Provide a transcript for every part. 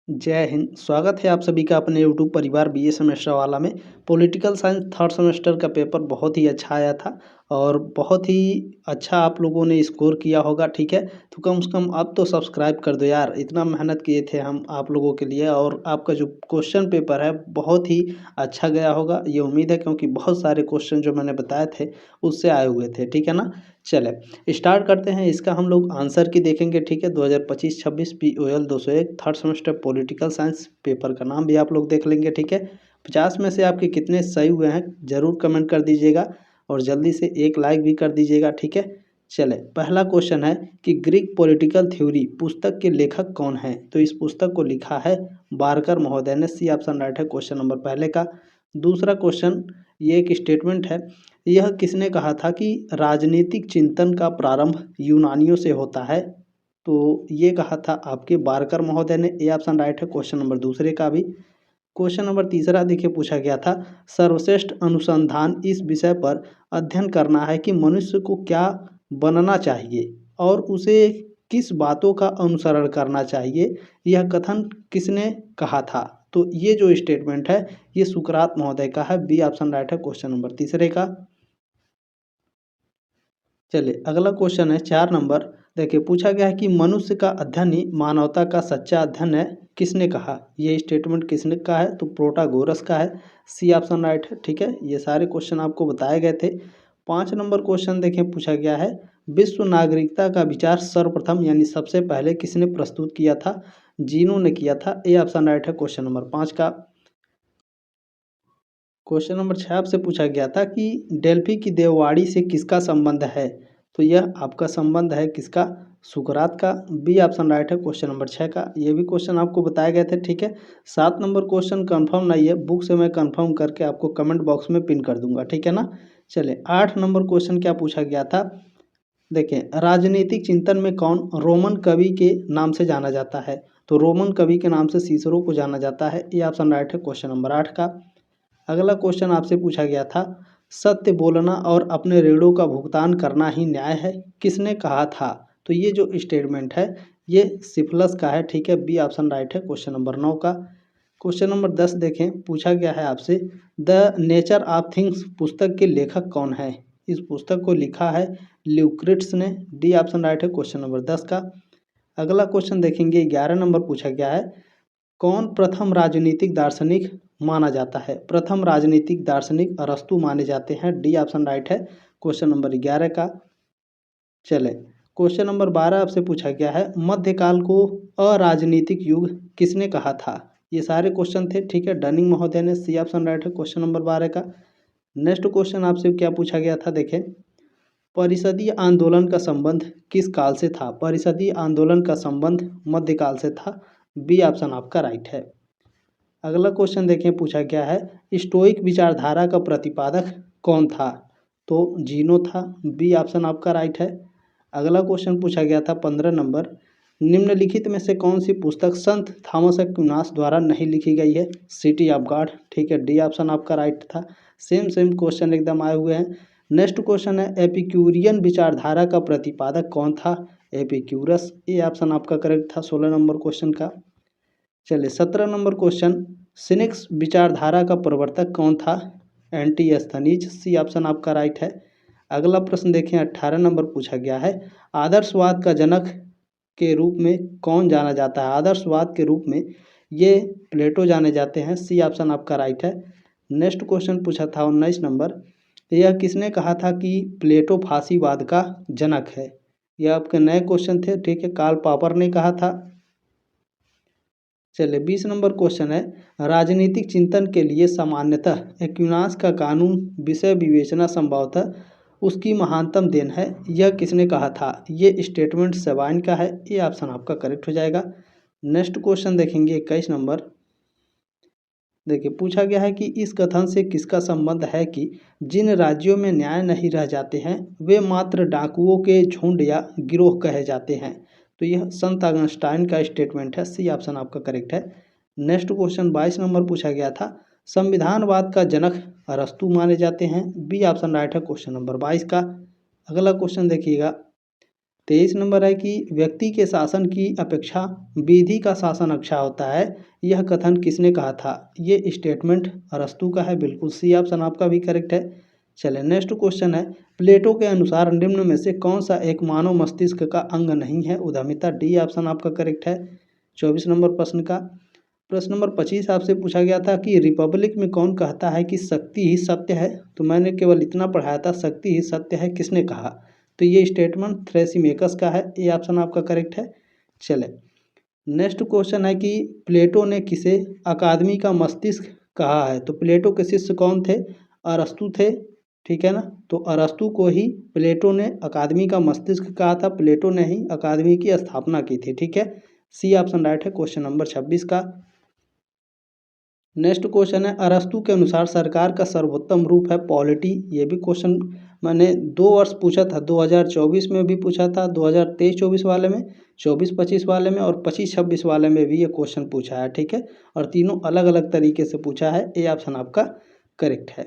जय हिंद। स्वागत है आप सभी का अपने यूट्यूब परिवार बीए सेमेस्टर वाला में। पॉलिटिकल साइंस थर्ड सेमेस्टर का पेपर बहुत ही अच्छा आया था और बहुत ही अच्छा आप लोगों ने स्कोर किया होगा। ठीक है, तो कम से कम अब तो सब्सक्राइब कर दो यार, इतना मेहनत किए थे हम आप लोगों के लिए। और आपका जो क्वेश्चन पेपर है बहुत ही अच्छा गया होगा, ये उम्मीद है, क्योंकि बहुत सारे क्वेश्चन जो मैंने बताए थे उससे आए हुए थे। ठीक है ना, चले स्टार्ट करते हैं। इसका हम लोग आंसर की देखेंगे। ठीक है, 2025-26 POL 201 third semester political science paper का नाम भी आप लोग देख लेंगे। ठीक है, 50 में से आपके कितने सही हुए हैं ज़रूर कमेंट कर दीजिएगा और जल्दी से एक लाइक भी कर दीजिएगा। ठीक है, चले पहला क्वेश्चन है कि ग्रीक पॉलिटिकल थ्योरी पुस्तक के लेखक कौन है। तो इस पुस्तक को लिखा है बारकर महोदय ने। सी ऑप्शन राइट है क्वेश्चन नंबर पहले का। दूसरा क्वेश्चन, ये एक स्टेटमेंट है, यह किसने कहा था कि राजनीतिक चिंतन का प्रारंभ यूनानियों से होता है। तो ये कहा था आपके बारकर महोदय ने। ए ऑप्शन राइट है क्वेश्चन नंबर दूसरे का भी। क्वेश्चन नंबर तीसरा देखिए, पूछा गया था सर्वश्रेष्ठ अनुसंधान इस विषय पर अध्ययन करना है कि मनुष्य को क्या बनना चाहिए और उसे किस बातों का अनुसरण करना चाहिए, यह कथन किसने कहा था। तो ये जो स्टेटमेंट है ये सुकरात महोदय का है। बी ऑप्शन राइट है क्वेश्चन नंबर तीसरे का। चलिए अगला क्वेश्चन है 4 नंबर। देखिए पूछा गया है कि मनुष्य का अध्ययन ही मानवता का सच्चा अध्ययन है, किसने कहा। ये स्टेटमेंट किसने कहा है, तो प्रोटागोरस का है। सी ऑप्शन राइट है। ठीक है, ये सारे क्वेश्चन आपको बताए गए थे। 5 नंबर क्वेश्चन देखें, पूछा गया है विश्व नागरिकता का विचार सर्वप्रथम यानी सबसे पहले किसने प्रस्तुत किया था। जीनो ने किया था। ए ऑप्शन राइट है क्वेश्चन नंबर 5 का। क्वेश्चन नंबर 6 आपसे पूछा गया था कि डेल्फी की देववाड़ी से किसका संबंध है। तो यह आपका संबंध है किसका, सुकरात का। बी ऑप्शन राइट है क्वेश्चन नंबर 6 का। ये भी क्वेश्चन आपको बताए गए थे। ठीक है, 7 नंबर क्वेश्चन कंफर्म नहीं है, बुक से मैं कंफर्म करके आपको कमेंट बॉक्स में पिन कर दूंगा। ठीक है ना, चले 8 नंबर क्वेश्चन क्या पूछा गया था। देखें, राजनीतिक चिंतन में कौन रोमन कवि के नाम से जाना जाता है। तो रोमन कवि के नाम से सीसरो को जाना जाता है। ये ऑप्शन राइट है क्वेश्चन नंबर 8 का। अगला क्वेश्चन आपसे पूछा गया था सत्य बोलना और अपने ऋणों का भुगतान करना ही न्याय है, किसने कहा था। तो ये जो स्टेटमेंट है ये सिफिलस का है। ठीक है, बी ऑप्शन राइट है क्वेश्चन नंबर 9 का। क्वेश्चन नंबर 10 देखें, पूछा गया है आपसे द नेचर ऑफ थिंग्स पुस्तक के लेखक कौन है। इस पुस्तक को लिखा है ल्यूक्रिट्स ने। डी ऑप्शन राइट है क्वेश्चन नंबर 10 का। अगला क्वेश्चन देखेंगे, 11 नंबर पूछा गया है कौन प्रथम राजनीतिक दार्शनिक माना जाता है। प्रथम राजनीतिक दार्शनिक अरस्तु माने जाते हैं। डी ऑप्शन राइट है क्वेश्चन नंबर 11 का। चले क्वेश्चन नंबर 12 आपसे पूछा गया है मध्यकाल को अराजनीतिक युग किसने कहा था। ये सारे क्वेश्चन थे। ठीक है, डनिंग महोदय ने। सी ऑप्शन राइट है क्वेश्चन नंबर 12 का। नेक्स्ट क्वेश्चन आपसे क्या पूछा गया था, देखें परिषदीय आंदोलन का संबंध किस काल से था। परिषदीय आंदोलन का संबंध मध्यकाल से था। बी ऑप्शन आपका राइट है। अगला क्वेश्चन देखें, पूछा गया है स्टोइक विचारधारा का प्रतिपादक कौन था। तो जीनो था। बी ऑप्शन आपका राइट है। अगला क्वेश्चन पूछा गया था 15 नंबर, निम्नलिखित में से कौन सी पुस्तक संत थॉमस एक्विनास द्वारा नहीं लिखी गई है। City of God. ठीक है, डी ऑप्शन आपका राइट था। सेम सेम क्वेश्चन एकदम आए हुए हैं। नेक्स्ट क्वेश्चन है एपिक्यूरियन विचारधारा का प्रतिपादक कौन था। एपिक्यूरस। ए ऑप्शन आपका करेक्ट था 16 नंबर क्वेश्चन का। चलिए 17 नंबर क्वेश्चन, सिनिक्स विचारधारा का प्रवर्तक कौन था। एंटीस्थनीज। सी ऑप्शन आपका राइट है। अगला प्रश्न देखें, 18 नंबर पूछा गया है आदर्शवाद का जनक के रूप में कौन जाना जाता है। आदर्शवाद के रूप में ये प्लेटो जाने जाते हैं। सी ऑप्शन आपका राइट है। नेक्स्ट क्वेश्चन पूछा था 19 नंबर, यह किसने कहा था कि प्लेटो फांसीवाद का जनक है। यह आपके नए क्वेश्चन थे। ठीक है, कार्ल पॉपर ने कहा था। चलिए 20 नंबर क्वेश्चन है राजनीतिक चिंतन के लिए सामान्यतः एक्विनास का कानून विषय विवेचना संभवतः उसकी महानतम देन है, यह किसने कहा था। ये स्टेटमेंट सेवाइन का है। ये ऑप्शन आपका करेक्ट हो जाएगा। नेक्स्ट क्वेश्चन देखेंगे 21 नंबर। देखिए पूछा गया है कि इस कथन से किसका संबंध है कि जिन राज्यों में न्याय नहीं रह जाते हैं वे मात्र डाकुओं के झुंड या गिरोह कहे जाते हैं। तो यह संत अगस्टाइन का स्टेटमेंट है। सी ऑप्शन आपका करेक्ट है। नेक्स्ट क्वेश्चन 22 नंबर पूछा गया था संविधानवाद का जनक अरस्तु माने जाते हैं। बी ऑप्शन राइट है क्वेश्चन नंबर 22 का। अगला क्वेश्चन देखिएगा 23 नंबर है कि व्यक्ति के शासन की अपेक्षा विधि का शासन अच्छा होता है, यह कथन किसने कहा था? ये स्टेटमेंट अरस्तू का है, बिल्कुल सी ऑप्शन आपका भी करेक्ट है। चलिए नेक्स्ट क्वेश्चन है, प्लेटो के अनुसार निम्न में से कौन सा एक मानव मस्तिष्क का अंग नहीं है? उद्यमिता, डी ऑप्शन आपका करेक्ट है 24 नंबर प्रश्न का। प्रश्न नंबर 25 आपसे पूछा गया था कि रिपब्लिक में कौन कहता है कि शक्ति ही सत्य है? तो मैंने केवल इतना पढ़ाया था, शक्ति ही सत्य है, किसने कहा? तो ये स्टेटमेंट थ्रेसिमेकस का है, ये ऑप्शन आपका करेक्ट है। चले नेक्स्ट क्वेश्चन है कि प्लेटो ने किसे अकादमी का मस्तिष्क कहा है? तो प्लेटो के शिष्य कौन थे? अरस्तु थे, ठीक है ना। तो अरस्तु को ही प्लेटो ने अकादमी का मस्तिष्क कहा था, प्लेटो ने ही अकादमी की स्थापना की थी, ठीक है। सी ऑप्शन राइट है क्वेश्चन नंबर 26 का। नेक्स्ट क्वेश्चन है, अरस्तु के अनुसार सरकार का सर्वोत्तम रूप है पॉलिटी। ये भी क्वेश्चन मैंने 2 वर्ष पूछा था, 2024 में भी पूछा था, 2023-24 वाले में, 24-25 वाले में और 25-26 वाले में भी ये क्वेश्चन पूछा है, ठीक है। और तीनों अलग अलग तरीके से पूछा है, ये ऑप्शन आपका करेक्ट है।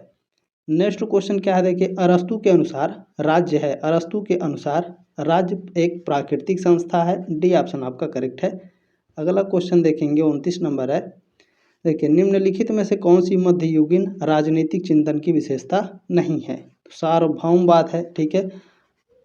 नेक्स्ट क्वेश्चन क्या है, देखिए, अरस्तु के अनुसार राज्य है, अरस्तु के अनुसार राज्य एक प्राकृतिक संस्था है, डी ऑप्शन आपका करेक्ट है। अगला क्वेश्चन देखेंगे 29 नंबर है, देखिए, निम्नलिखित में से कौन सी मध्ययुगीन राजनीतिक चिंतन की विशेषता नहीं है? सार्वभौम बात है, ठीक है,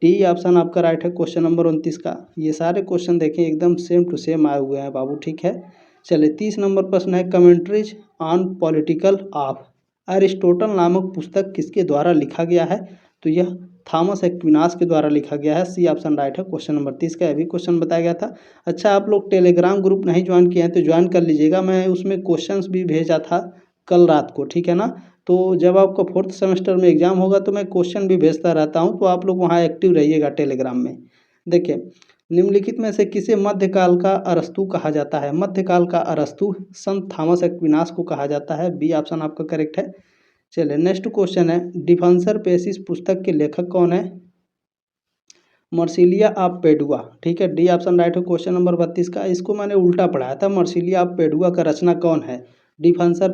डी ऑप्शन आपका राइट है क्वेश्चन नंबर 29 का। ये सारे क्वेश्चन देखें एकदम सेम टू सेम आए हुए हैं बाबू, ठीक है। चलिए 30 नंबर प्रश्न है, commentaries on political of Aristotle नामक पुस्तक किसके द्वारा लिखा गया है? तो यह थॉमस एक्विनास के द्वारा लिखा गया है, सी ऑप्शन राइट है क्वेश्चन नंबर 30 का। अभी क्वेश्चन बताया गया था। अच्छा, आप लोग टेलीग्राम ग्रुप नहीं ज्वाइन किए हैं तो ज्वाइन कर लीजिएगा, मैं उसमें क्वेश्चंस भी भेजा था कल रात को, ठीक है ना। तो जब आपका 4th सेमेस्टर में एग्जाम होगा तो मैं क्वेश्चन भी भेजता रहता हूँ, तो आप लोग वहाँ एक्टिव रहिएगा टेलीग्राम में। देखिए, निम्नलिखित में से किसे मध्यकाल का अरस्तु कहा जाता है? मध्यकाल का अरस्तु संत थॉमस एक्विनास को कहा जाता है, बी ऑप्शन आपका करेक्ट है। चलिए नेक्स्ट क्वेश्चन है, डिफेंसर पेसिस पुस्तक के लेखक कौन है? मर्सिलिया ऑफ पेडुआ, ठीक है, डी ऑप्शन राइट है क्वेश्चन नंबर 32 का। इसको मैंने उल्टा पढ़ाया था, मर्सिलिया ऑफ पेडुआ का रचना कौन है? डिफेंसर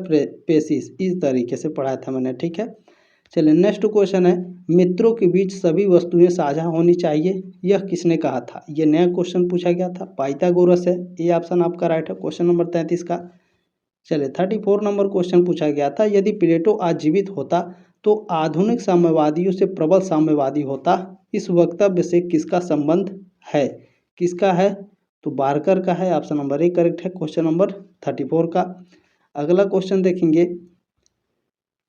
पेसिस, इस तरीके से पढ़ाया था मैंने, ठीक है। चलिए नेक्स्ट क्वेश्चन है, मित्रों के बीच सभी वस्तुएं साझा होनी चाहिए, यह किसने कहा था? ये नया क्वेश्चन पूछा गया था, पाइथागोरस है, ये ऑप्शन आपका राइट है क्वेश्चन नंबर 33 का। चलिए 34 नंबर क्वेश्चन पूछा गया था, यदि प्लेटो आज जीवित होता तो आधुनिक साम्यवादियों से प्रबल साम्यवादी होता, इस वक्तव्य से किसका संबंध है? किसका है? तो बारकर का है, ऑप्शन नंबर ए करेक्ट है क्वेश्चन नंबर 34 का। अगला क्वेश्चन देखेंगे,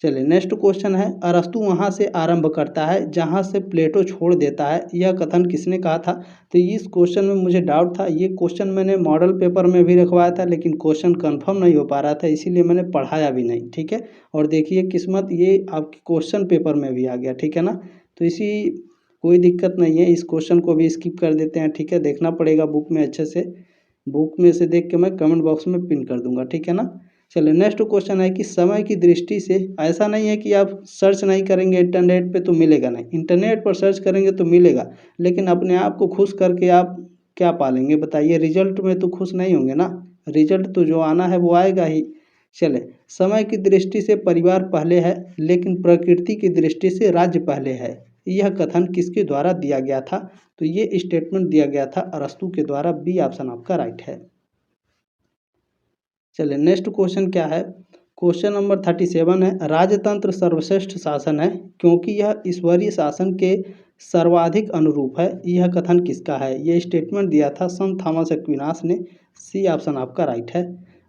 चलिए नेक्स्ट क्वेश्चन है, अरस्तु वहाँ से आरंभ करता है जहाँ से प्लेटो छोड़ देता है, यह कथन किसने कहा था? तो इस क्वेश्चन में मुझे डाउट था, ये क्वेश्चन मैंने मॉडल पेपर में भी रखवाया था लेकिन क्वेश्चन कंफर्म नहीं हो पा रहा था, इसीलिए मैंने पढ़ाया भी नहीं, ठीक है। और देखिए किस्मत, ये आपके क्वेश्चन पेपर में भी आ गया, ठीक है ना। तो इसी कोई दिक्कत नहीं है, इस क्वेश्चन को भी स्किप कर देते हैं, ठीक है। देखना पड़ेगा बुक में अच्छे से, बुक में से देख के मैं कमेंट बॉक्स में पिन कर दूंगा, ठीक है ना। चलिए नेक्स्ट क्वेश्चन है कि समय की दृष्टि से ऐसा नहीं है कि आप सर्च नहीं करेंगे इंटरनेट पे तो मिलेगा नहीं, इंटरनेट पर सर्च करेंगे तो मिलेगा, लेकिन अपने आप को खुश करके आप क्या पालेंगे बताइए? रिजल्ट में तो खुश नहीं होंगे ना, रिजल्ट तो जो आना है वो आएगा ही। चले, समय की दृष्टि से परिवार पहले है लेकिन प्रकृति की दृष्टि से राज्य पहले है, यह कथन किसके द्वारा दिया गया था? तो ये स्टेटमेंट दिया गया था अरस्तु के द्वारा, बी ऑप्शन आपका राइट है। चलिए नेक्स्ट क्वेश्चन क्या है, क्वेश्चन नंबर 37 है, राजतंत्र सर्वश्रेष्ठ शासन है क्योंकि यह ईश्वरीय शासन के सर्वाधिक अनुरूप है, यह कथन किसका है? यह स्टेटमेंट दिया था संत थॉमस एक्विनास ने, सी ऑप्शन आपका राइट है।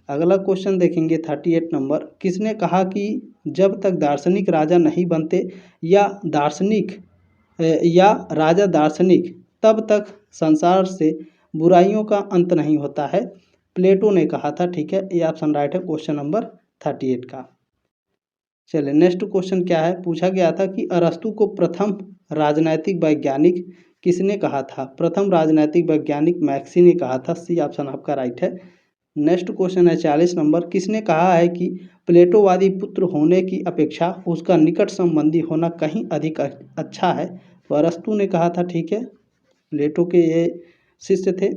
अगला क्वेश्चन देखेंगे 38 नंबर, किसने कहा कि जब तक दार्शनिक राजा नहीं बनते या दार्शनिक या राजा दार्शनिक तब तक संसार से बुराइयों का अंत नहीं होता है? प्लेटो ने कहा था, ठीक है, ये ऑप्शन राइट है क्वेश्चन नंबर 38 का। चलिए नेक्स्ट क्वेश्चन क्या है, पूछा गया था कि अरस्तु को प्रथम राजनैतिक वैज्ञानिक किसने कहा था? प्रथम राजनैतिक वैज्ञानिक मैक्सी ने कहा था, सी ऑप्शन आपका राइट है। नेक्स्ट क्वेश्चन है 40 नंबर, किसने कहा है कि प्लेटोवादी पुत्र होने की अपेक्षा उसका निकट संबंधी होना कहीं अधिक अच्छा है? तो अरस्तु ने कहा था, ठीक है, प्लेटो के ये शिष्य थे।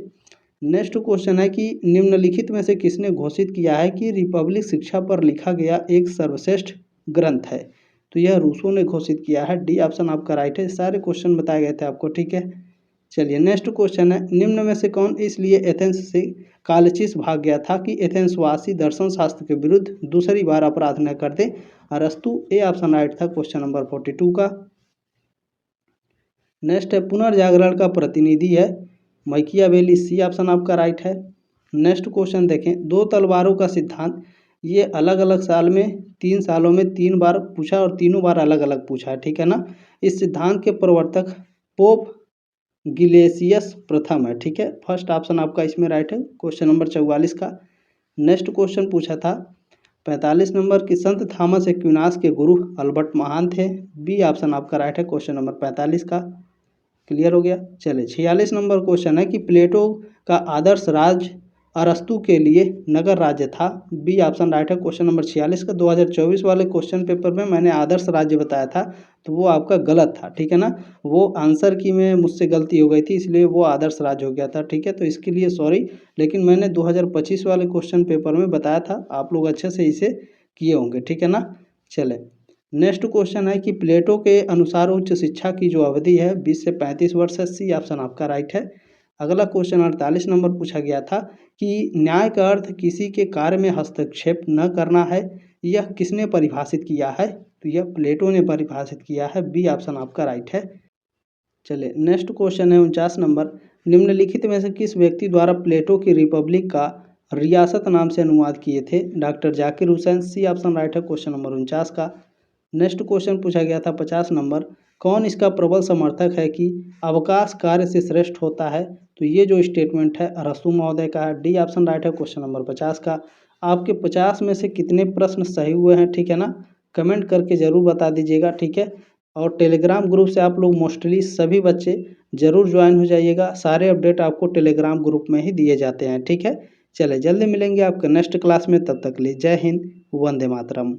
नेक्स्ट क्वेश्चन है कि निम्नलिखित में से किसने घोषित किया है कि रिपब्लिक शिक्षा पर लिखा गया एक सर्वश्रेष्ठ ग्रंथ है? तो यह रूसो ने घोषित किया है, डी ऑप्शन आपका राइट है। सारे क्वेश्चन बताए गए थे आपको, ठीक है। चलिए नेक्स्ट क्वेश्चन है, निम्न में से कौन इसलिए एथेंस से कालचिस भाग गया था कि एथेंसवासी दर्शन शास्त्र के विरुद्ध दूसरी बार अपराध न कर दे? अरस्तु। ए ऑप्शन राइट था क्वेश्चन नंबर 42 का। नेक्स्ट है, पुनर्जागरण का प्रतिनिधि है मैकियावेली। सी ऑप्शन आपका राइट है। नेक्स्ट क्वेश्चन देखें, दो तलवारों का सिद्धांत, ये अलग अलग साल में 3 सालों में 3 बार पूछा और तीनों बार अलग अलग पूछा है, ठीक है ना। इस सिद्धांत के प्रवर्तक पोप गिलेसियस प्रथम है, ठीक है। फर्स्ट ऑप्शन आपका इसमें राइट है क्वेश्चन नंबर 44 का। नेक्स्ट क्वेश्चन पूछा था 45 नंबर की, संत थॉमस एक्विनास के गुरु अल्बर्ट महान थे। बी ऑप्शन आपका राइट है क्वेश्चन नंबर 45 का। क्लियर हो गया। चलिए 46 नंबर क्वेश्चन है कि प्लेटो का आदर्श राज्य अरस्तु के लिए नगर राज्य था। बी ऑप्शन राइट है क्वेश्चन नंबर 46 का। 2024 वाले क्वेश्चन पेपर में मैंने आदर्श राज्य बताया था तो वो आपका गलत था, ठीक है ना। वो आंसर की में मुझसे गलती हो गई थी, इसलिए वो आदर्श राज्य हो गया था, ठीक है। तो इसके लिए सॉरी, लेकिन मैंने 2025 वाले क्वेश्चन पेपर में बताया था, आप लोग अच्छे से इसे किए होंगे, ठीक है ना। चले नेक्स्ट क्वेश्चन है कि प्लेटो के अनुसार उच्च शिक्षा की जो अवधि है 20 से 35 वर्ष है। सी ऑप्शन आपका राइट है। अगला क्वेश्चन 48 नंबर पूछा गया था कि न्याय का अर्थ किसी के कार्य में हस्तक्षेप न करना है, यह किसने परिभाषित किया है? तो यह प्लेटो ने परिभाषित किया है। बी ऑप्शन आपका राइट है। चलिए नेक्स्ट क्वेश्चन है 49 नंबर, निम्नलिखित में से किस व्यक्ति द्वारा प्लेटो की रिपब्लिक का रियासत नाम से अनुवाद किए थे? Doctor Zakir Hussain. C option right है क्वेश्चन नंबर 49 का। नेक्स्ट क्वेश्चन पूछा गया था 50 नंबर, कौन इसका प्रबल समर्थक है कि अवकाश कार्य से श्रेष्ठ होता है? तो ये जो स्टेटमेंट है अरस्तु महोदय का है। डी ऑप्शन राइट है क्वेश्चन नंबर 50 का। आपके 50 में से कितने प्रश्न सही हुए हैं, ठीक है ना, कमेंट करके ज़रूर बता दीजिएगा, ठीक है। और टेलीग्राम ग्रुप से आप लोग मोस्टली सभी बच्चे ज़रूर ज्वाइन हो जाइएगा, सारे अपडेट आपको टेलीग्राम ग्रुप में ही दिए जाते हैं, ठीक है। चले जल्दी मिलेंगे आपके नेक्स्ट क्लास में, तब तक के लिए जय हिंद, वंदे मातरम।